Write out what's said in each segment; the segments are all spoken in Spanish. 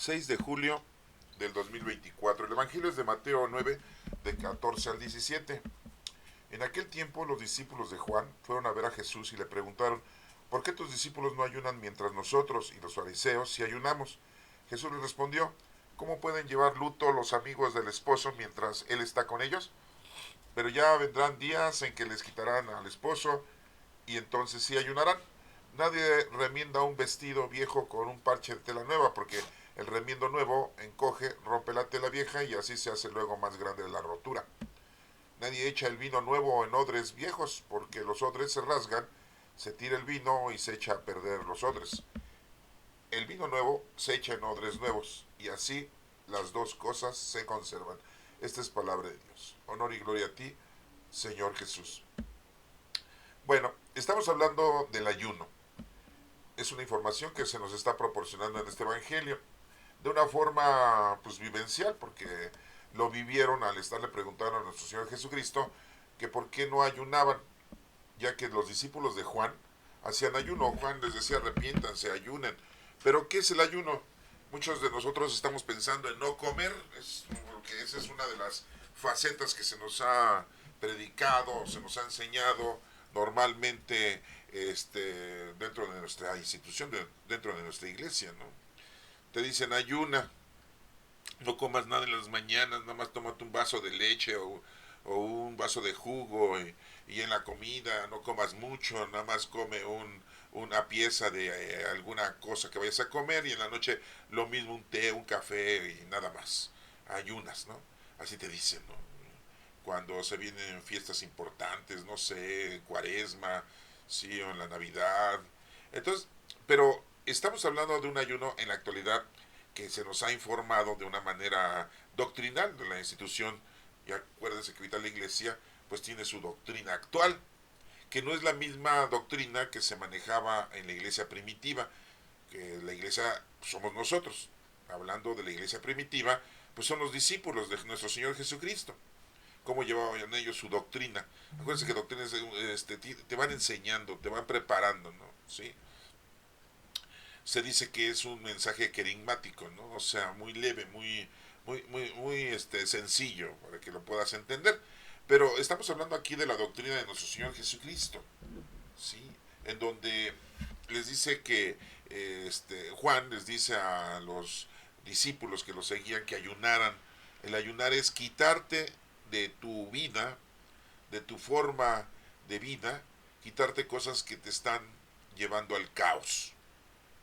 6 de julio del 2024. El Evangelio es de Mateo 9, de 14 al 17. En aquel tiempo los discípulos de Juan fueron a ver a Jesús y le preguntaron, ¿por qué tus discípulos no ayunan mientras nosotros y los fariseos sí ayunamos? Jesús les respondió, ¿cómo pueden llevar luto los amigos del esposo mientras él está con ellos? Pero ya vendrán días en que les quitarán al esposo y entonces sí ayunarán. Nadie remienda un vestido viejo con un parche de tela nueva, porque el remiendo nuevo encoge, rompe la tela vieja y así se hace luego más grande la rotura. Nadie echa el vino nuevo en odres viejos, porque los odres se rasgan, se tira el vino y se echa a perder los odres. El vino nuevo se echa en odres nuevos, y así las dos cosas se conservan. Esta es palabra de Dios. Honor y gloria a ti, Señor Jesús. Bueno, estamos hablando del ayuno. Es una información que se nos está proporcionando en este Evangelio de una forma pues vivencial, porque lo vivieron al estarle preguntando a nuestro Señor Jesucristo que por qué no ayunaban, ya que los discípulos de Juan hacían ayuno. Juan les decía arrepiéntanse, ayunen. Pero ¿qué es el ayuno? Muchos de nosotros estamos pensando en no comer, porque esa es una de las facetas que se nos ha predicado, se nos ha enseñado normalmente dentro de nuestra institución, dentro de nuestra iglesia, ¿no? Te dicen ayuna, no comas nada en las mañanas, nada más tómate un vaso de leche o un vaso de jugo y en la comida no comas mucho, nada más come una pieza de alguna cosa que vayas a comer y en la noche lo mismo, un té, un café y nada más. Ayunas, ¿no? Así te dicen, ¿no? Cuando se vienen fiestas importantes, no sé, Cuaresma, sí, o en la Navidad. Entonces, pero estamos hablando de un ayuno en la actualidad que se nos ha informado de una manera doctrinal de la institución. Y acuérdense que ahorita la iglesia pues tiene su doctrina actual, que no es la misma doctrina que se manejaba en la iglesia primitiva, que la iglesia somos nosotros. Hablando de la iglesia primitiva, pues son los discípulos de nuestro Señor Jesucristo. Cómo llevaban ellos su doctrina. Acuérdense que doctrinas te van enseñando, te van preparando, ¿no? ¿Sí? Se dice que es un mensaje querigmático, ¿no? O sea, muy leve, muy sencillo para que lo puedas entender. Pero estamos hablando aquí de la doctrina de nuestro Señor Jesucristo, ¿sí? En donde les dice que Juan les dice a los discípulos que lo seguían que ayunaran. El ayunar es quitarte de tu vida, de tu forma de vida, quitarte cosas que te están llevando al caos,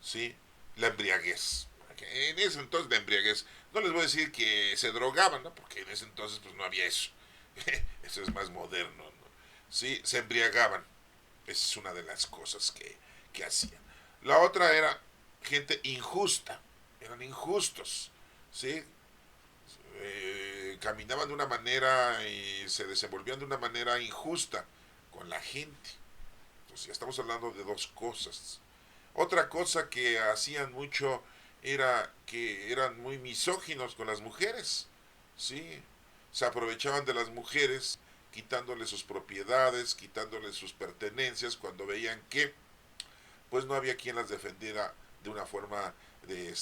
¿sí? La embriaguez. En ese entonces la embriaguez, no les voy a decir que se drogaban, ¿no? Porque en ese entonces pues no había eso. Eso es más moderno, ¿no? Sí, se embriagaban. Esa es una de las cosas que hacían. La otra era gente injusta, eran injustos, ¿sí? Caminaban de una manera y se desenvolvían de una manera injusta con la gente. Entonces ya estamos hablando de dos cosas. Otra cosa que hacían mucho era que eran muy misóginos con las mujeres, ¿sí? Se aprovechaban de las mujeres quitándoles sus propiedades, quitándoles sus pertenencias cuando veían que pues no había quien las defendiera de una forma de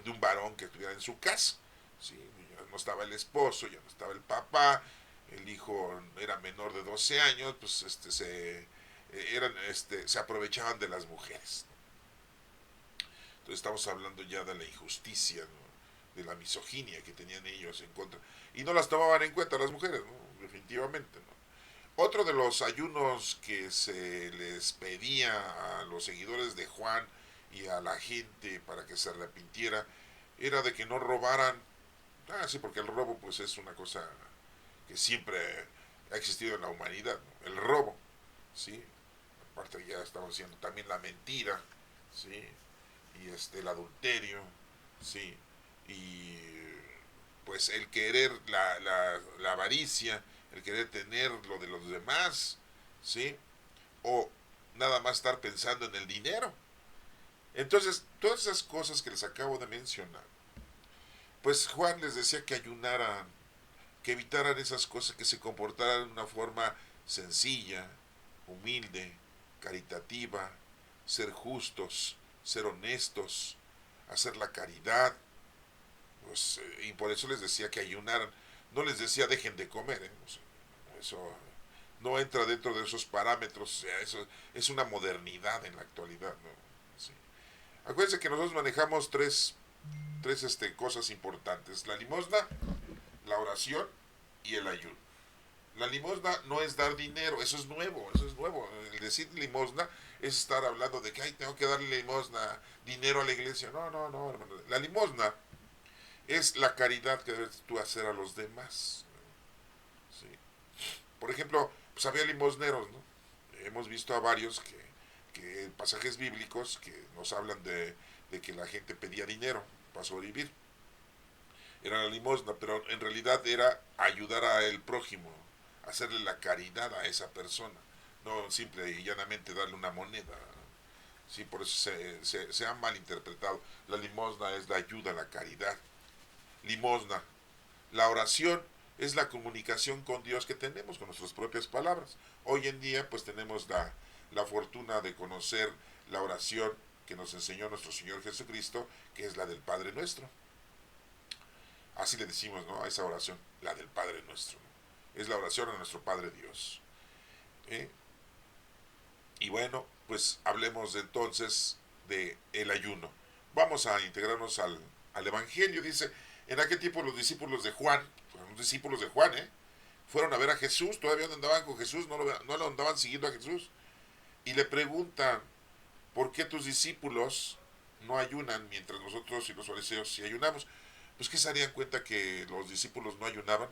un varón que estuviera en su casa, ¿sí? Ya no estaba el esposo, ya no estaba el papá, el hijo era menor de 12 años, pues se aprovechaban de las mujeres. Entonces estamos hablando ya de la injusticia, ¿no? De la misoginia que tenían ellos en contra. Y no las tomaban en cuenta las mujeres, ¿no? Definitivamente, ¿no? Otro de los ayunos que se les pedía a los seguidores de Juan y a la gente para que se arrepintiera era de que no robaran. Ah, sí, porque el robo pues es una cosa que siempre ha existido en la humanidad, ¿no? El robo, ¿sí? Aparte ya estamos diciendo también la mentira, ¿sí? Y el adulterio, sí, y pues el querer, la avaricia, el querer tener lo de los demás, sí, o nada más estar pensando en el dinero. Entonces, todas esas cosas que les acabo de mencionar, pues Juan les decía que ayunaran, que evitaran esas cosas, que se comportaran de una forma sencilla, humilde, caritativa, ser justos, ser honestos, hacer la caridad, Pues, y por eso les decía que ayunaran. No les decía dejen de comer, ¿eh? O sea, eso no entra dentro de esos parámetros. O sea, eso es una modernidad en la actualidad, ¿no? Sí. Acuérdense que nosotros manejamos tres cosas importantes: la limosna, la oración y el ayuno. La limosna no es dar dinero, eso es nuevo, eso es nuevo. El decir limosna es estar hablando de que, ay, tengo que darle limosna, dinero a la iglesia. No, no, no, hermano. La limosna es la caridad que debes tú hacer a los demás. ¿Sí? Por ejemplo, pues había limosneros, ¿no? Hemos visto a varios que pasajes bíblicos que nos hablan de que la gente pedía dinero para sobrevivir. Era la limosna, pero en realidad era ayudar al prójimo, hacerle la caridad a esa persona, no simple y llanamente darle una moneda. Sí, por eso se ha malinterpretado. La limosna es la ayuda, la caridad. Limosna. La oración es la comunicación con Dios que tenemos con nuestras propias palabras. Hoy en día pues tenemos la fortuna de conocer la oración que nos enseñó nuestro Señor Jesucristo, que es la del Padre Nuestro. Así le decimos, ¿no? A esa oración, la del Padre Nuestro, ¿no? Es la oración a nuestro Padre Dios. ¿Eh? Y bueno, pues hablemos entonces de el ayuno. Vamos a integrarnos al Evangelio. Dice, en aquel tiempo los discípulos de Juan, los discípulos de Juan, fueron a ver a Jesús, todavía no andaban con Jesús, no lo andaban siguiendo a Jesús, y le preguntan, ¿por qué tus discípulos no ayunan mientras nosotros y los fariseos sí ayunamos? Pues que se darían cuenta que los discípulos no ayunaban,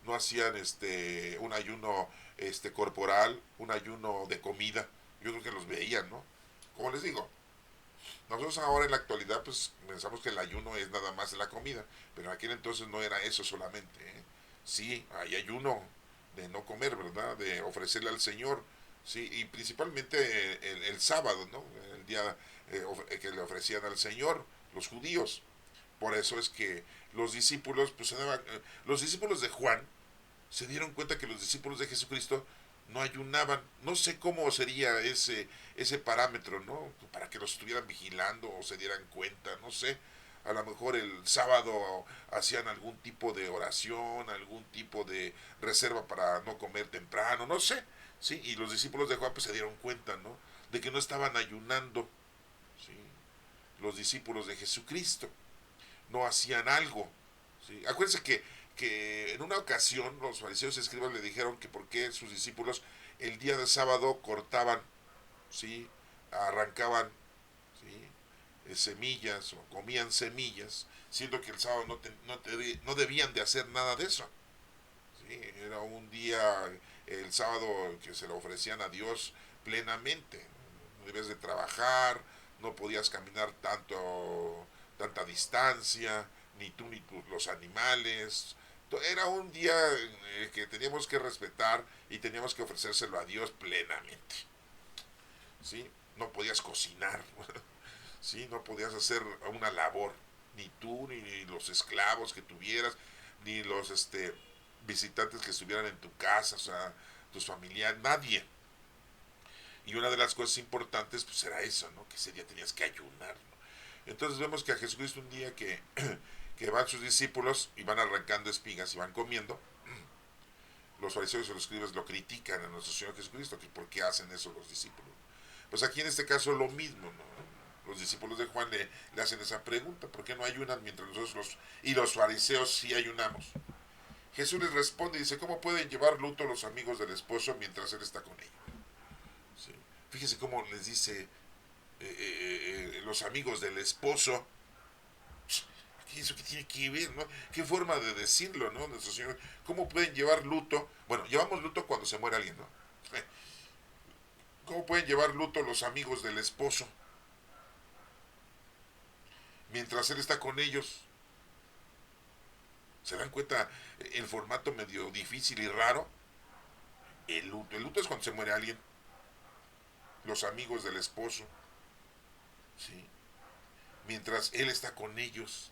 no hacían un ayuno corporal, un ayuno de comida. Yo creo que los veían, ¿no? Como les digo, nosotros ahora en la actualidad pues pensamos que el ayuno es nada más la comida, pero en aquel entonces no era eso solamente, ¿eh? Sí, hay ayuno de no comer, ¿verdad? De ofrecerle al Señor, sí, y principalmente el sábado, ¿no? El día que le ofrecían al Señor los judíos. Por eso es que los discípulos, pues los discípulos de Juan se dieron cuenta que los discípulos de Jesucristo no ayunaban. No sé cómo sería ese parámetro, ¿no? Para que los estuvieran vigilando o se dieran cuenta, no sé. A lo mejor el sábado hacían algún tipo de oración, algún tipo de reserva para no comer temprano, no sé. Sí, y los discípulos de Juan pues se dieron cuenta, ¿no? De que no estaban ayunando, ¿sí? Los discípulos de Jesucristo no hacían algo. ¿Sí? Acuérdense que en una ocasión los fariseos y escribas le dijeron que por qué sus discípulos el día de sábado cortaban, ¿sí? Arrancaban, ¿sí? Semillas o comían semillas, siendo que el sábado no debían de hacer nada de eso. ¿Sí? Era un día, el sábado, que se lo ofrecían a Dios plenamente. No debías de trabajar, no podías caminar tanta distancia, ni tú ni los animales. Era un día que teníamos que respetar y teníamos que ofrecérselo a Dios plenamente. ¿Sí? No podías cocinar, ¿sí? No podías hacer una labor, ni tú, ni los esclavos que tuvieras, ni los visitantes que estuvieran en tu casa, o sea, tus familiares, nadie. Y una de las cosas importantes pues era eso, ¿no? Que ese día tenías que ayunar, ¿no? Entonces vemos que a Jesucristo un día que van sus discípulos y van arrancando espigas y van comiendo, los fariseos y los escribas lo critican a nuestro Señor Jesucristo, que por qué hacen eso los discípulos. Pues aquí en este caso lo mismo, ¿no? Los discípulos de Juan le hacen esa pregunta, ¿por qué no ayunan mientras nosotros y los fariseos sí ayunamos? Jesús les responde y dice, ¿cómo pueden llevar luto los amigos del esposo mientras él está con ellos? ¿Sí? Fíjese cómo les dice los amigos del esposo. ¿Eso qué tiene que ver, no? ¿Qué forma de decirlo, no? Nuestro Señor, ¿cómo pueden llevar luto? Bueno, llevamos luto cuando se muere alguien, ¿no? ¿Cómo pueden llevar luto los amigos del esposo mientras él está con ellos? ¿Se dan cuenta el formato medio difícil y raro? El luto es cuando se muere alguien. Los amigos del esposo, ¿sí? Mientras él está con ellos.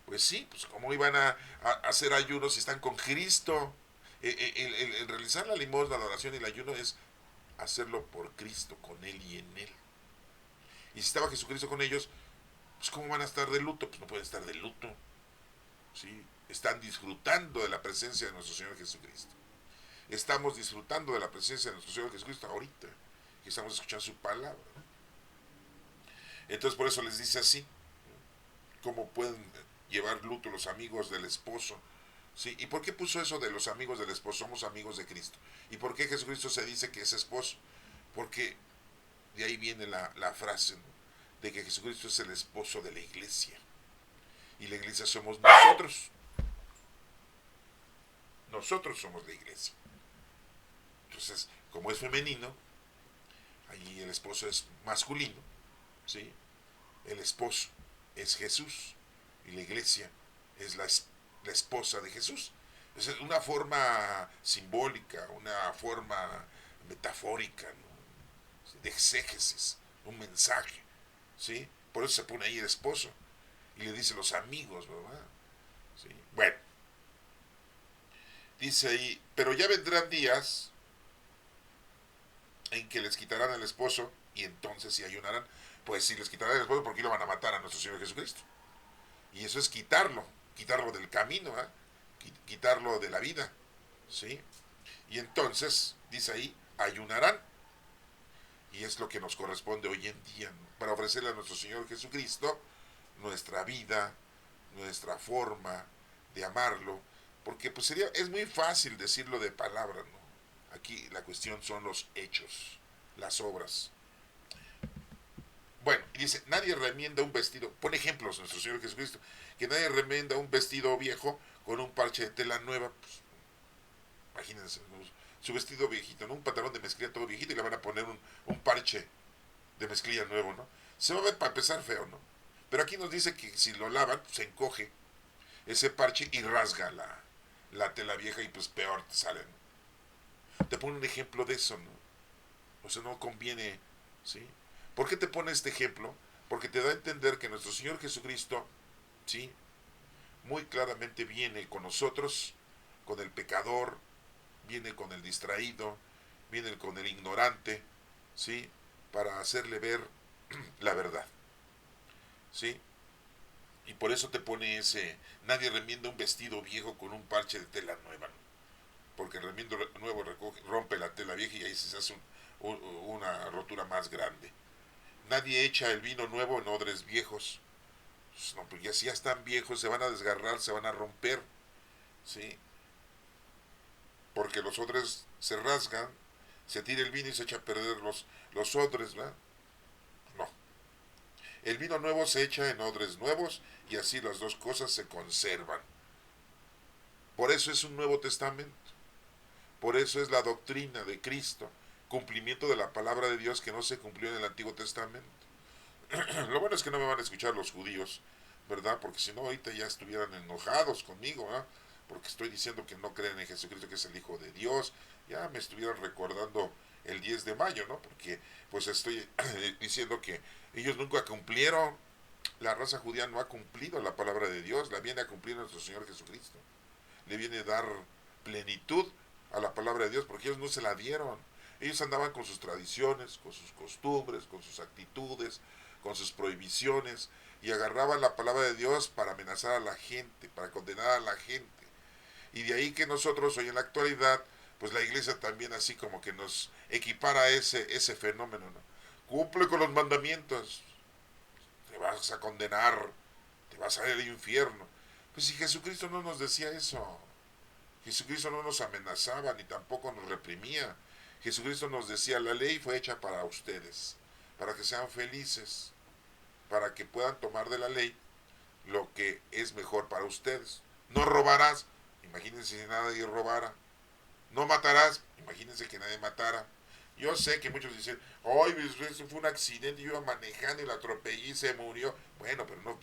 Pues sí, pues cómo iban a hacer ayunos si están con Cristo. El realizar la limosna, la oración y el ayuno es hacerlo por Cristo, con Él y en Él. Y si estaba Jesucristo con ellos, Pues ¿cómo van a estar de luto? Pues no pueden estar de luto, ¿sí? Están disfrutando de la presencia de nuestro Señor Jesucristo. Estamos disfrutando de la presencia de nuestro Señor Jesucristo ahorita, que estamos escuchando su palabra. Entonces por eso les dice así, ¿cómo pueden llevar luto los amigos del esposo? ¿Sí? ¿Y por qué puso eso de los amigos del esposo? Somos amigos de Cristo. ¿Y por qué Jesucristo se dice que es esposo? Porque de ahí viene la frase, ¿no?, de que Jesucristo es el esposo de la iglesia. Y la iglesia somos nosotros. Nosotros somos la iglesia. Entonces, como es femenino, allí el esposo es masculino, ¿sí? El esposo es Jesús y la iglesia es la esposa de Jesús. Es una forma simbólica, una forma metafórica, ¿no?, de exégesis, un mensaje, ¿sí? Por eso se pone ahí el esposo y le dice los amigos, ¿verdad? ¿Sí? Bueno, dice ahí, pero ya vendrán días en que les quitarán al esposo y entonces si ayunarán. Pues si les quitarán al esposo, ¿por qué lo van a matar a nuestro Señor Jesucristo? Y eso es quitarlo del camino, ¿eh? Quitarlo de la vida, ¿sí? Y entonces, dice ahí, ayunarán. Y es lo que nos corresponde hoy en día, ¿no?, para ofrecerle a nuestro Señor Jesucristo nuestra vida, nuestra forma de amarlo, porque pues es muy fácil decirlo de palabra, ¿no? Aquí la cuestión son los hechos, las obras. Bueno, y dice, nadie remienda un vestido, pone ejemplos nuestro Señor Jesucristo, que nadie remienda un vestido viejo con un parche de tela nueva. Pues, imagínense, ¿no?, su vestido viejito, ¿no?, un pantalón de mezclilla todo viejito y le van a poner un parche de mezclilla nuevo, ¿no? Se va a ver para empezar feo, ¿no? Pero aquí nos dice que si lo lavan, se encoge ese parche y rasga la tela vieja y pues peor te sale, ¿no? Te pone un ejemplo de eso, ¿no? O sea, no conviene, ¿sí? ¿Por qué te pone este ejemplo? Porque te da a entender que nuestro Señor Jesucristo, ¿sí?, muy claramente viene con nosotros, con el pecador, viene con el distraído, viene con el ignorante, ¿sí?, para hacerle ver la verdad, ¿sí? Y por eso te pone nadie remienda un vestido viejo con un parche de tela nueva, ¿no? Porque el remiendo nuevo rompe la tela vieja y ahí se hace una rotura más grande. Nadie echa el vino nuevo en odres viejos. Pues no, porque si ya están viejos, se van a desgarrar, se van a romper, ¿sí? Porque los odres se rasgan, se tira el vino y se echa a perder los odres, ¿verdad? No. El vino nuevo se echa en odres nuevos y así las dos cosas se conservan. Por eso es un Nuevo Testamento. Por eso es la doctrina de Cristo, cumplimiento de la palabra de Dios que no se cumplió en el Antiguo Testamento. Lo bueno es que no me van a escuchar los judíos, ¿verdad? Porque si no, ahorita ya estuvieran enojados conmigo, ¿eh? Porque estoy diciendo que no creen en Jesucristo, que es el Hijo de Dios. Ya me estuvieran recordando el 10 de mayo, ¿no? Porque pues estoy diciendo que ellos nunca cumplieron, la raza judía no ha cumplido la palabra de Dios, la viene a cumplir nuestro Señor Jesucristo. Le viene a dar plenitud a la palabra de Dios, porque ellos no se la dieron. Ellos andaban con sus tradiciones, con sus costumbres, con sus actitudes, con sus prohibiciones, y agarraban la palabra de Dios para amenazar a la gente, para condenar a la gente. Y de ahí que nosotros hoy en la actualidad, pues la iglesia también así como que nos equipara ese fenómeno, ¿no? Cumple con los mandamientos, te vas a condenar, te vas a ir al infierno. Pues si Jesucristo no nos decía eso, Jesucristo no nos amenazaba ni tampoco nos reprimía. Jesucristo nos decía, la ley fue hecha para ustedes, para que sean felices, para que puedan tomar de la ley lo que es mejor para ustedes. No robarás, imagínense si nadie robara. No matarás, imagínense que nadie matara. Yo sé que muchos dicen, ay, eso fue un accidente, yo iba manejando y la atropellé y se murió. Bueno, pero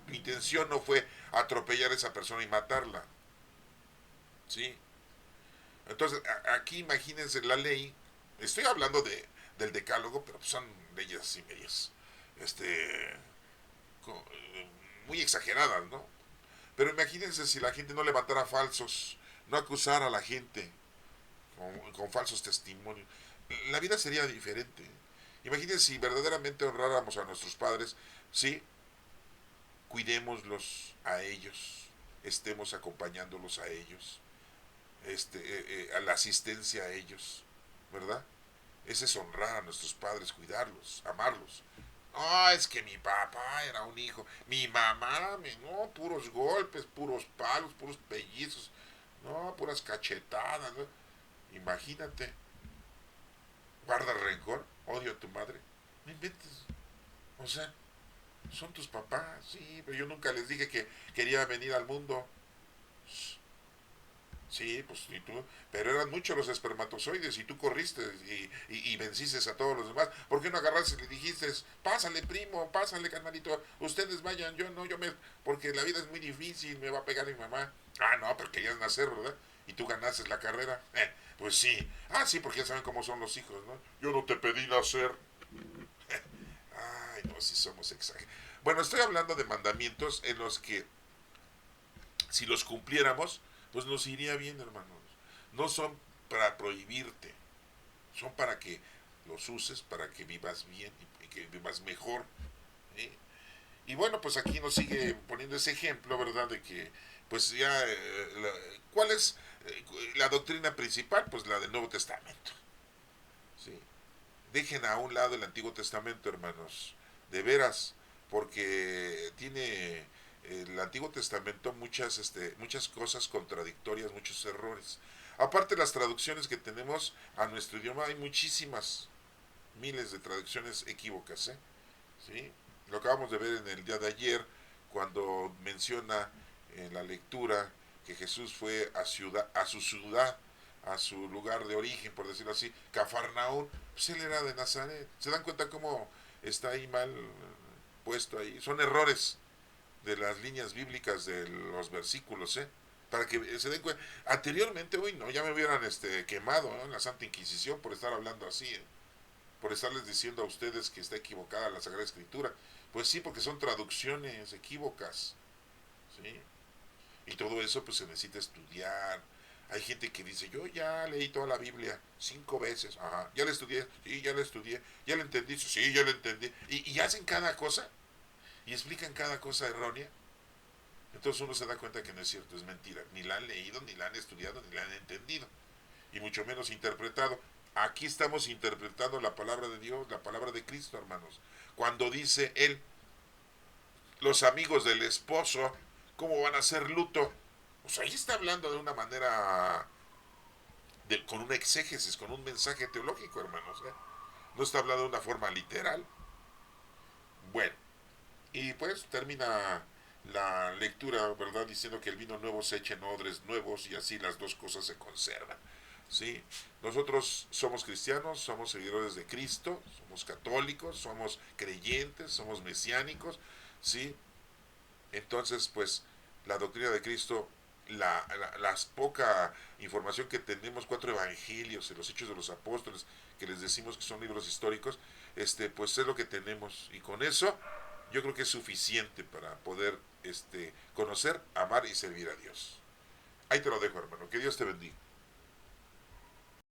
mi intención no fue atropellar a esa persona y matarla. ¿Sí? Entonces, aquí imagínense la ley, estoy hablando del decálogo, pero son leyes así medias, este, muy exageradas, ¿no? Pero imagínense si la gente no levantara falsos, no acusara a la gente con falsos testimonios, la vida sería diferente. Imagínense si verdaderamente honráramos a nuestros padres, ¿sí? cuidémoslos a ellos, estemos acompañándolos a ellos, a la asistencia a ellos, ¿verdad? Ese es honrar a nuestros padres, cuidarlos, amarlos. No, es que mi papá era un hijo, mi mamá, no, puros golpes, puros palos, puros pellizos, no, puras cachetadas, ¿no? Imagínate, guarda rencor, odio a tu madre, no inventes, o sea, son tus papás, sí, pero yo nunca les dije que quería venir al mundo. Sí, pues y tú, pero eran muchos los espermatozoides y tú corriste y venciste a todos los demás. ¿Por qué no agarraste y le dijiste, pásale primo, pásale carnalito, ustedes vayan, yo no, porque la vida es muy difícil, me va a pegar mi mamá. Ah, no, pero querías nacer, ¿verdad? Y tú ganaste la carrera. Pues sí. Ah, sí, porque ya saben cómo son los hijos, ¿no? Yo no te pedí nacer. Ay, no, si somos exagerados. Bueno, estoy hablando de mandamientos en los que si los cumpliéramos, pues nos iría bien, hermanos. No son para prohibirte, son para que los uses, para que vivas bien y que vivas mejor. ¿Eh? Y bueno, pues aquí nos sigue poniendo ese ejemplo, ¿verdad? De que, pues ya, ¿cuál es la doctrina principal? Pues la del Nuevo Testamento. ¿Sí? Dejen a un lado el Antiguo Testamento, hermanos, de veras, porque tiene el Antiguo Testamento muchas cosas contradictorias, muchos errores. Aparte las traducciones que tenemos a nuestro idioma, hay muchísimas, miles de traducciones equívocas, ¿eh? ¿Sí? Lo acabamos de ver en el día de ayer, cuando menciona en la lectura que Jesús fue a su ciudad, a su lugar de origen, por decirlo así, Cafarnaún, pues él era de Nazaret. ¿Se dan cuenta cómo está ahí mal puesto ahí? Son errores de las líneas bíblicas de los versículos, ¿eh? Para que se den cuenta. Anteriormente, uy, no, ya me hubieran quemado, ¿no?, en la Santa Inquisición por estar hablando así, ¿eh?, por estarles diciendo a ustedes que está equivocada la Sagrada Escritura. Pues sí, porque son traducciones equívocas, ¿sí? Y todo eso pues se necesita estudiar. Hay gente que dice, yo ya leí toda la Biblia 5 veces, ajá, ya la estudié, sí, ya la estudié, ya la entendí, sí, ya la entendí, y hacen cada cosa, y explican cada cosa errónea. Entonces uno se da cuenta que no es cierto, es mentira. Ni la han leído, ni la han estudiado, ni la han entendido, y mucho menos interpretado. Aquí estamos interpretando la palabra de Dios, la palabra de Cristo, hermanos. Cuando dice Él, los amigos del esposo, ¿cómo van a hacer luto? Pues ahí está hablando de una manera, con una exégesis, con un mensaje teológico, hermanos, ¿eh? No está hablando de una forma literal. Bueno, y pues termina la lectura, ¿verdad?, diciendo que el vino nuevo se echa en odres nuevos y así las dos cosas se conservan. ¿Sí? Nosotros somos cristianos, somos seguidores de Cristo, somos católicos, somos creyentes, somos mesiánicos, ¿sí? Entonces, pues, la doctrina de Cristo, la poca información que tenemos, 4 evangelios y los hechos de los apóstoles, que les decimos que son libros históricos, pues es lo que tenemos. Y con eso, yo creo que es suficiente para poder conocer, amar y servir a Dios. Ahí te lo dejo, hermano. Que Dios te bendiga.